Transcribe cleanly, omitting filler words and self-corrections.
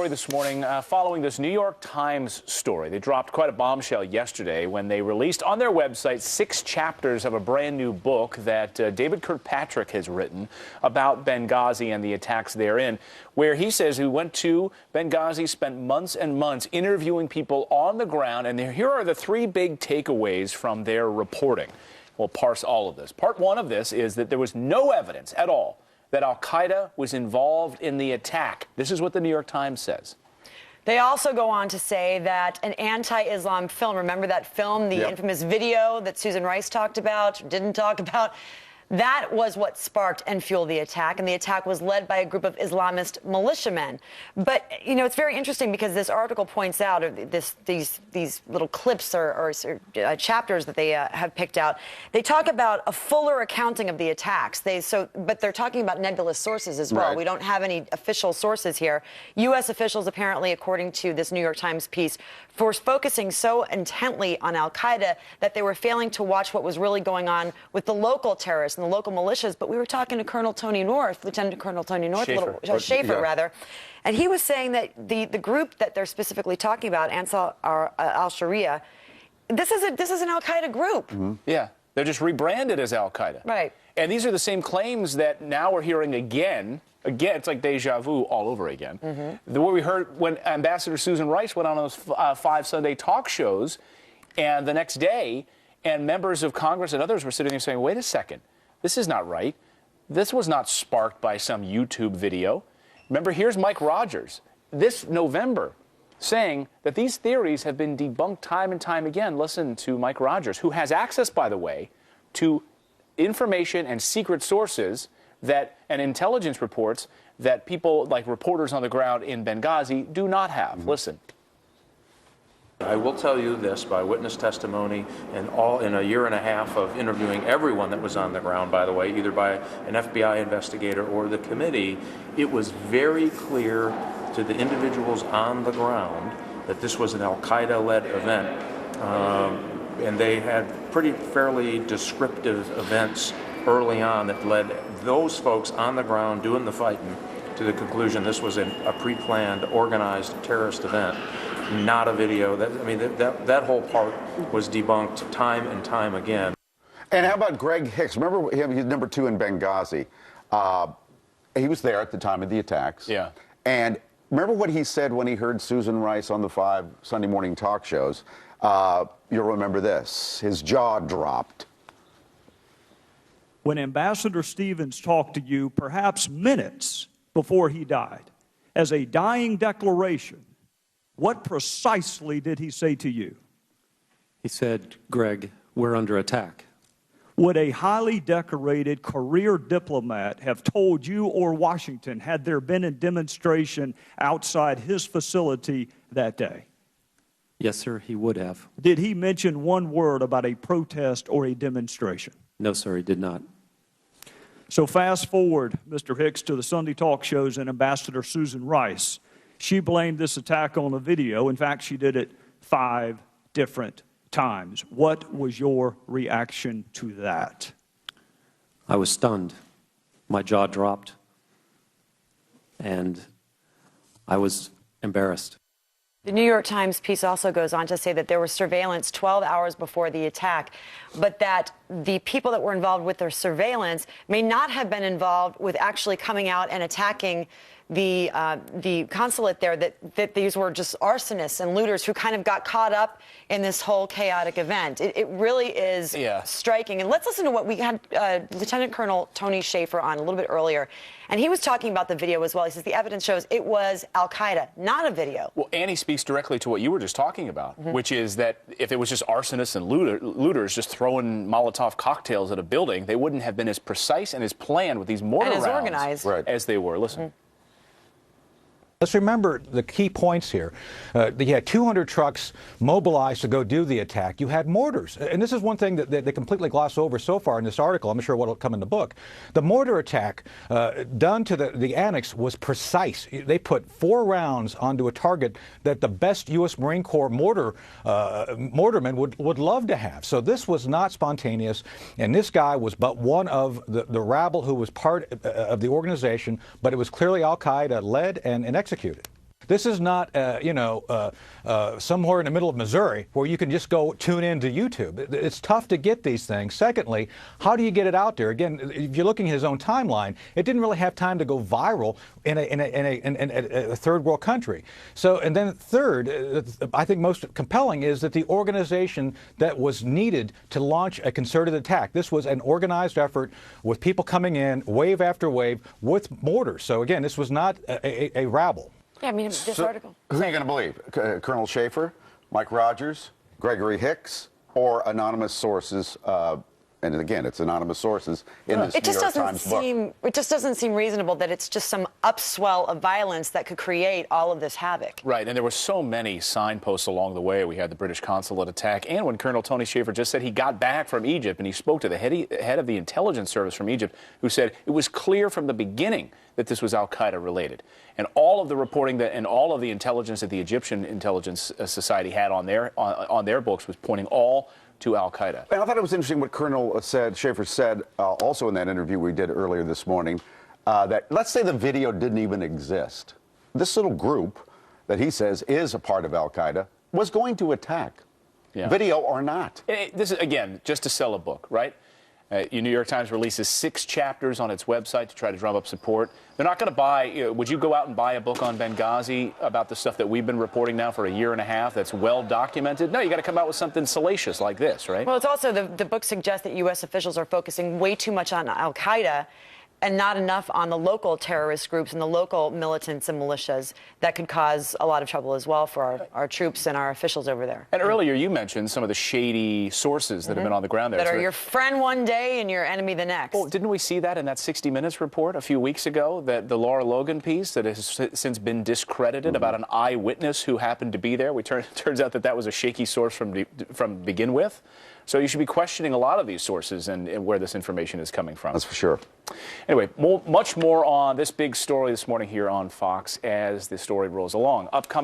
story this morning following this New York Times story. They dropped quite a bombshell yesterday when they released on their website 6 chapters of a brand new book that David Kirkpatrick has written about Benghazi and the attacks therein, where he says he went to Benghazi, spent months and months interviewing people on the ground, and here are the 3 big takeaways from their reporting. We'll parse all of this. Part 1 of this is that there was no evidence at all that al-Qaeda was involved in the attack. This is what the New York Times says. They also go on to say that an anti-Islam film, remember that film, the infamous video that Susan Rice talked about, didn't talk about, that was what sparked and fueled the attack, and the attack was led by a group of Islamist militiamen. But, you know, it's very interesting because this article points out, or these little clips or chapters that they have picked out, they talk about a fuller accounting of the attacks. But they're talking about nebulous sources as well. Right. We don't have any official sources here. U.S. officials apparently, according to this New York Times piece, for focusing so intently on al-Qaeda that they were failing to watch what was really going on with the local terrorists and the local militias. But we were talking to Colonel Tony North, Lieutenant Colonel Tony North, Schaefer, rather, and he was saying that the group that they're specifically talking about, Ansar al-Sharia, this is an al-Qaeda group. Mm-hmm. Yeah, they're just rebranded as al-Qaeda. Right. And these are the same claims that now we're hearing again. Again, it's like deja vu all over again. Mm-hmm. What we heard when Ambassador Susan Rice went on those 5 Sunday talk shows, and the next day, and members of Congress and others were sitting there saying, wait a second, this is not right. This was not sparked by some YouTube video. Remember, here's Mike Rogers this November saying that these theories have been debunked time and time again. Listen to Mike Rogers, who has access, by the way, to information and secret sources and intelligence reports that people like reporters on the ground in Benghazi do not have. Mm-hmm. Listen. I will tell you this by witness testimony and all in a year and a half of interviewing everyone that was on the ground, by the way, either by an FBI investigator or the committee, it was very clear to the individuals on the ground that this was an al-Qaeda-led event. And they had fairly descriptive events early on that led those folks on the ground doing the fighting to the conclusion this was a pre-planned, organized terrorist event, not a video. That whole part was debunked time and time again. And how about Greg Hicks? Remember him? He's number 2 in Benghazi. He was there at the time of the attacks. Yeah. And remember what he said when he heard Susan Rice on the 5 Sunday morning talk shows? You'll remember this. His jaw dropped. When Ambassador Stevens talked to you, perhaps minutes before he died, as a dying declaration, what precisely did he say to you? He said, Greg, we're under attack. Would a highly decorated career diplomat have told you or Washington had there been a demonstration outside his facility that day? Yes, sir, he would have. Did he mention one word about a protest or a demonstration? No, sir, he did not. So fast forward, Mr. Hicks, to the Sunday talk shows and Ambassador Susan Rice. She blamed this attack on a video. In fact, she did it 5 different times. What was your reaction to that? I was stunned. My jaw dropped. And I was embarrassed. The New York Times piece also goes on to say that there was surveillance 12 hours before the attack, but that the people that were involved with their surveillance may not have been involved with actually coming out and attacking the consulate there, that these were just arsonists and looters who kind of got caught up in this whole chaotic event. It really is striking. And let's listen to what we had Lieutenant Colonel Tony Schaefer on a little bit earlier. And he was talking about the video as well. He says the evidence shows it was al-Qaeda, not a video. Well, and he speaks directly to what you were just talking about, which is that if it was just arsonists and looters just throwing Molotov cocktails at a building, they wouldn't have been as precise and as planned with these mortar rounds organized as they were. Listen. Let's remember the key points here. You had 200 trucks mobilized to go do the attack. You had mortars. And this is one thing that they completely gloss over so far in this article. I'm sure what will come in the book. The mortar attack done to the annex was precise. They put 4 rounds onto a target that the best U.S. Marine Corps mortarmen would love to have. So this was not spontaneous. And this guy was but one of the rabble who was part of the organization. But it was clearly al-Qaeda led and executed. This is not, somewhere in the middle of Missouri where you can just go tune in to YouTube. It's tough to get these things. Secondly, how do you get it out there? Again, if you're looking at his own timeline, it didn't really have time to go viral in a third world country. So, and then third, I think most compelling is that the organization that was needed to launch a concerted attack, this was an organized effort with people coming in, wave after wave, with mortars. So again, this was not a rabble. Yeah, I mean, this article. Who are you going to believe? Colonel Schaefer, Mike Rogers, Gregory Hicks, or anonymous sources? And again, it's anonymous sources in this New York Times book. It just doesn't seem reasonable that it's just some upswell of violence that could create all of this havoc. Right, and there were so many signposts along the way. We had the British consulate attack, and when Colonel Tony Schaefer just said he got back from Egypt, and he spoke to the head of the intelligence service from Egypt, who said it was clear from the beginning that this was Al-Qaeda related. And all of the reporting that and all of the intelligence that the Egyptian Intelligence Society had on their books was pointing all to Al-Qaeda. And I thought it was interesting what Colonel Schaefer said also in that interview we did earlier this morning, that let's say the video didn't even exist. This little group that he says is a part of Al-Qaeda was going to attack, video or not. This is, again, just to sell a book, right? New York Times releases 6 chapters on its website to try to drum up support. They're not going to buy, would you go out and buy a book on Benghazi about the stuff that we've been reporting now for a year and a half that's well documented? No, you got to come out with something salacious like this, right? Well, it's also, the book suggests that U.S. officials are focusing way too much on Al-Qaeda and not enough on the local terrorist groups and the local militants and militias that could cause a lot of trouble as well for our troops and our officials over there. And earlier you mentioned some of the shady sources that have been on the ground there. That are your friend one day and your enemy the next. Well, didn't we see that in that 60 Minutes report a few weeks ago, that the Laura Logan piece that has since been discredited about an eyewitness who happened to be there? Turns out that was a shaky source from begin with. So you should be questioning a lot of these sources and where this information is coming from. That's for sure. Anyway, much more on this big story this morning here on Fox as the story rolls along. Upcoming.